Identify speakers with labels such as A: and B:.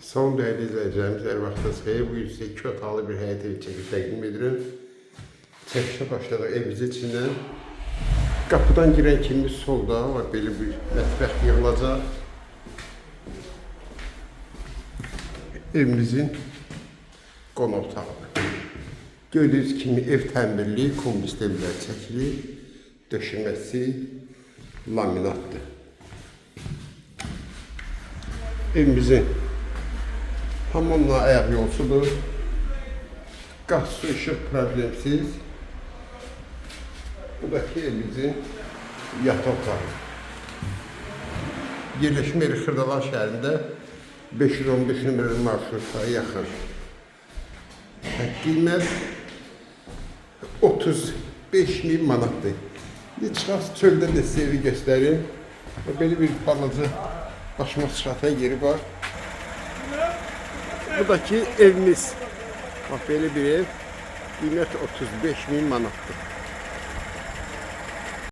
A: Son değerli izleyicilerimiz, her vaxtınız xeyir. Bu yüzden 2 otaqlı bir həyat evi çəkib təqdim edirəm. Çəkişə başladıq evimizin içindən. Qapıdan girən kimi solda var belə bir mətbəx yığılacaq. Evimizin qonaq otağıdır. Gördüyünüz kimi ev təmirli, kombi sistemlər çəkilir, döşəməsi laminatdır. Evimizin hamamla ayaq yolsudur. Qaz, su, işıq problemsiz. Buradakı evimizin yataq otağı. Yerləşmə yeri Xırdalan şəhərində 515 nömrəli marşrutlara yaxın. Qiymət 35.000 manatdır. Bir çıxas çöldən də sizə evi göstərim. Belə bir balaca başıma sıçratan yeri var. Buradakı evimiz. Bak böyle bir ev. Qiymət 35.000 manatdır.